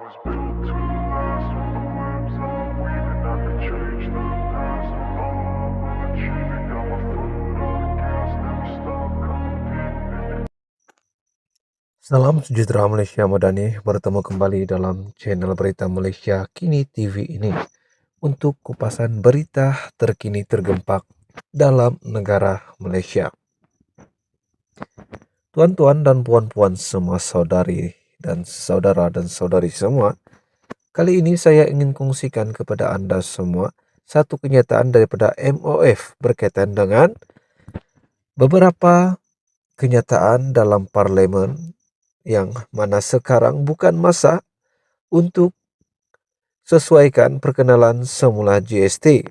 was built to last with the webs and the weaving. I could change the past with all I'm achieving. Got my foot on the gas, never stop competing. Salam sejahtera Malaysia Madani, bertemu kembali dalam channel berita Malaysia Kini TV ini untuk kupasan berita terkini tergempak dalam negara Malaysia. Tuan-tuan dan puan-puan semua, saudari dan saudari semua, kali ini saya ingin kongsikan kepada anda semua satu kenyataan daripada MOF berkaitan dengan beberapa kenyataan dalam parlimen yang mana sekarang bukan masa untuk sesuaikan perkenalan semula GST.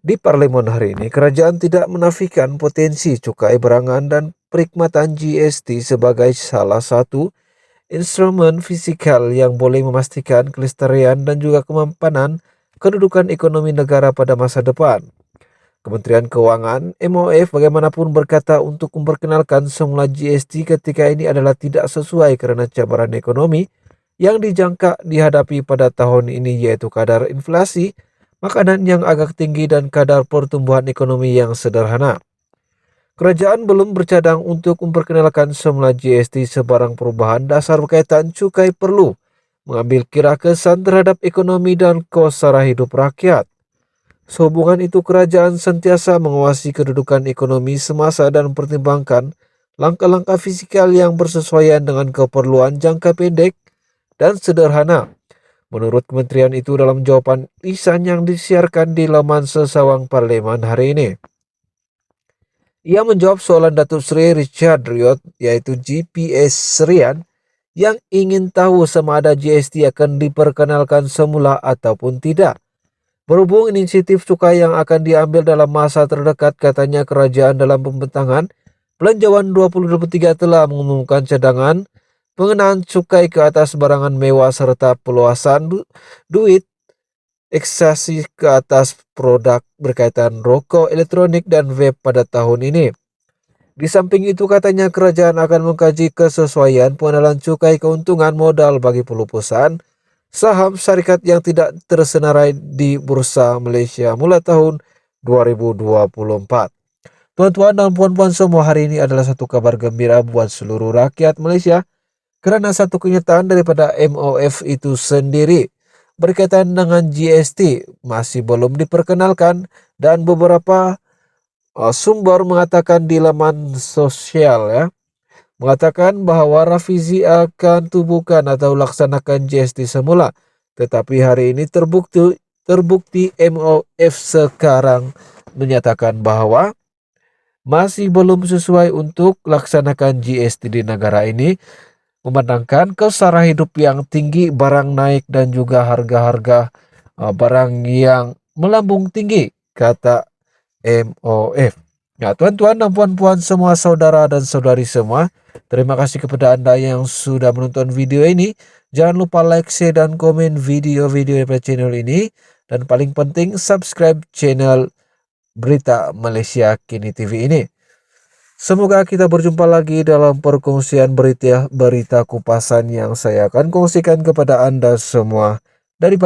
Di parlimen hari ini, kerajaan tidak menafikan potensi cukai berangan dan perkhidmatan GST sebagai salah satu instrumen fiskal yang boleh memastikan kelestarian dan juga kemampanan kedudukan ekonomi negara pada masa depan. Kementerian Keuangan MOF bagaimanapun berkata untuk memperkenalkan semula GST ketika ini adalah tidak sesuai kerana cabaran ekonomi yang dijangka dihadapi pada tahun ini, yaitu kadar inflasi makanan yang agak tinggi dan kadar pertumbuhan ekonomi yang sederhana. Kerajaan belum bercadang untuk memperkenalkan semula GST sebarang perubahan dasar berkaitan cukai perlu mengambil kira kesan terhadap ekonomi dan kos sara hidup rakyat. Sehubungan itu, kerajaan sentiasa mengawasi kedudukan ekonomi semasa dan mempertimbangkan langkah-langkah fiskal yang bersesuaian dengan keperluan jangka pendek dan sederhana. Menurut kementerian itu dalam jawapan lisan yang disiarkan di laman sesawang parlimen hari ini. Ia menjawab soalan Datuk Seri Richard Riot, yaitu GPS Serian, yang ingin tahu sama ada GST akan diperkenalkan semula ataupun tidak. Berhubung inisiatif cukai yang akan diambil dalam masa terdekat, katanya kerajaan dalam pembentangan Belanjawan 2023 telah mengumumkan cadangan pengenaan cukai ke atas barangan mewah serta peluasan duit eksasi ke atas produk berkaitan rokok elektronik dan vape pada tahun ini. Di samping itu, katanya kerajaan akan mengkaji kesesuaian pengenalan cukai keuntungan modal bagi pelupusan saham syarikat yang tidak tersenarai di Bursa Malaysia mula tahun 2024. Tuan-tuan dan puan-puan semua, hari ini adalah satu kabar gembira buat seluruh rakyat Malaysia kerana satu kenyataan daripada MOF itu sendiri berkaitan dengan GST masih belum diperkenalkan dan beberapa sumber mengatakan di laman sosial mengatakan bahawa revisi akan tubuhkan atau laksanakan GST semula, tetapi hari ini terbukti MOF sekarang menyatakan bahawa masih belum sesuai untuk laksanakan GST di negara ini, memandangkan kesara hidup yang tinggi, barang naik dan juga harga-harga barang yang melambung tinggi, kata MOF. Ya, tuan-tuan dan puan-puan semua, saudara dan saudari semua, terima kasih kepada anda yang sudah menonton video ini. Jangan lupa like, share dan komen video-video daripada channel ini. Dan paling penting, subscribe channel Berita Malaysia Kini TV ini. Semoga kita berjumpa lagi dalam perkongsian berita kupasan yang saya akan kongsikan kepada anda semua dari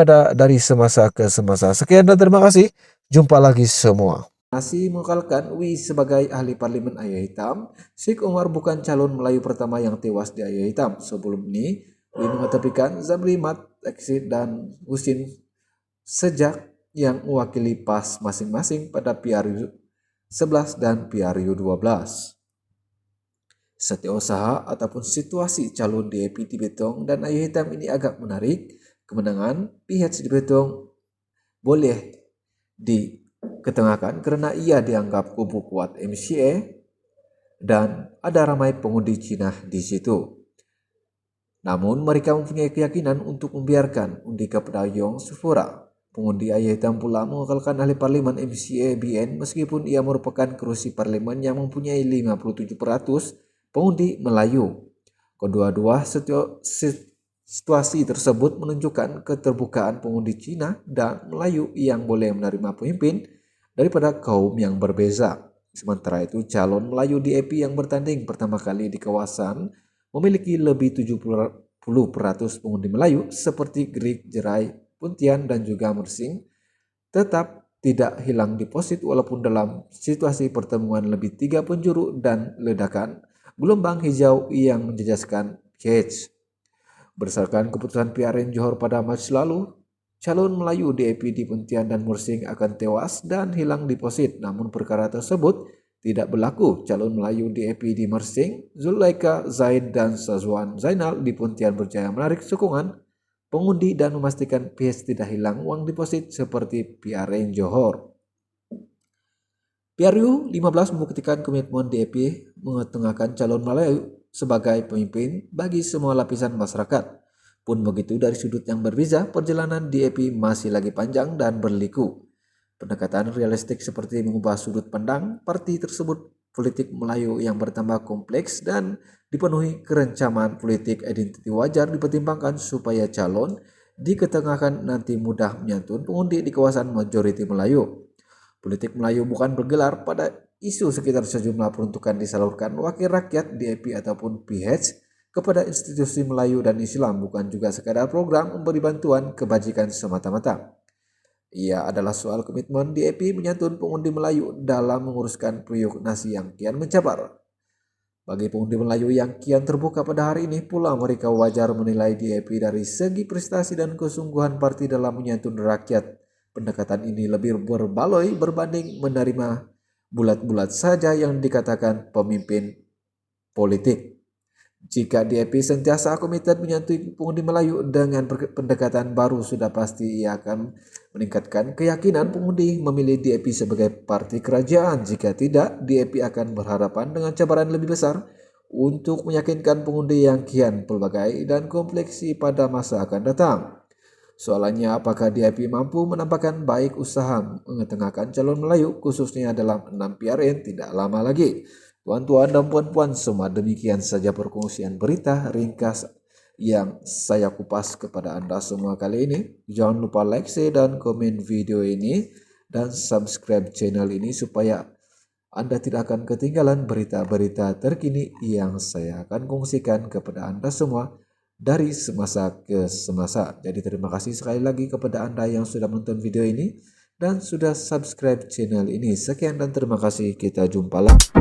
semasa ke semasa. Sekian dan terima kasih. Jumpa lagi semua. Masih mengekalkan Wi sebagai ahli parlimen Ayah Hitam, Sheikh Omar bukan calon Melayu pertama yang tewas di Ayah Hitam. Sebelum ini, Wi mengetepikan Zamri Mat, Exit dan Husin sejak yang mewakili PAS masing-masing pada PRU 11 dan PRU 12. Setiausaha ataupun situasi calon DAP di Betong dan Ayah Hitam ini agak menarik. Kemenangan PH di Betong boleh diketengahkan kerana ia dianggap kubu kuat MCA dan ada ramai pengundi Cina di situ. Namun mereka mempunyai keyakinan untuk membiarkan undi kepada Yong Sufura. Pengundi Ayah Hitam pula mengekalkan ahli parlimen MCA BN meskipun ia merupakan kerusi parlimen yang mempunyai 57% pengundi Melayu. Kedua-dua situasi tersebut menunjukkan keterbukaan pengundi Cina dan Melayu yang boleh menerima pemimpin daripada kaum yang berbeza. Sementara itu, calon Melayu DAP yang bertanding pertama kali di kawasan memiliki lebih 70% pengundi Melayu seperti Gerik, Jerai, Puntian, dan juga Mersing tetap tidak hilang deposit walaupun dalam situasi pertemuan lebih 3 penjuru dan ledakan gelombang hijau yang menjejaskan PH. Berdasarkan keputusan PRN Johor pada Mac lalu, calon Melayu DAP di Puntian dan Mersing akan tewas dan hilang deposit. Namun perkara tersebut tidak berlaku. Calon Melayu DAP di Mersing, Zulaika Zaid dan Sazwan Zainal di Puntian berjaya menarik sokongan pengundi dan memastikan PH tidak hilang uang deposit seperti PRN Johor. PRU 15 membuktikan komitmen DAP mengetengahkan calon Melayu sebagai pemimpin bagi semua lapisan masyarakat. Pun begitu, dari sudut yang berbeda, perjalanan DAP masih lagi panjang dan berliku. Pendekatan realistik seperti mengubah sudut pandang parti tersebut politik Melayu yang bertambah kompleks dan dipenuhi kerencaman politik identiti wajar dipertimbangkan supaya calon diketengahkan nanti mudah menyantun pengundi di kawasan majoriti Melayu. Politik Melayu bukan bergelar pada isu sekitar sejumlah peruntukan disalurkan wakil rakyat DAP ataupun PH kepada institusi Melayu dan Islam, bukan juga sekadar program memberi bantuan kebajikan semata-mata. Ia adalah soal komitmen DAP menyantun pengundi Melayu dalam menguruskan periuk nasi yang kian mencabar. Bagi pengundi Melayu yang kian terbuka pada hari ini pula, mereka wajar menilai DAP dari segi prestasi dan kesungguhan parti dalam menyantun rakyat. Pendekatan ini lebih berbaloi berbanding menerima bulat-bulat saja yang dikatakan pemimpin politik. Jika DAP sentiasa komited menyantui pengundi Melayu dengan pendekatan baru, sudah pasti ia akan meningkatkan keyakinan pengundi memilih DAP sebagai parti kerajaan. Jika tidak, DAP akan berhadapan dengan cabaran lebih besar untuk meyakinkan pengundi yang kian pelbagai dan kompleksi pada masa akan datang. Soalannya, apakah DAP mampu menampakkan baik usaha mengetengahkan calon Melayu khususnya dalam 6 PRN tidak lama lagi. Tuan-tuan dan puan-puan semua, demikian saja perkongsian berita ringkas yang saya kupas kepada Anda semua kali ini. Jangan lupa like, share, dan komen video ini dan subscribe channel ini supaya Anda tidak akan ketinggalan berita-berita terkini yang saya akan kongsikan kepada Anda semua dari semasa ke semasa. Jadi terima kasih sekali lagi kepada Anda yang sudah menonton video ini dan sudah subscribe channel ini. Sekian dan terima kasih, kita jumpa lagi.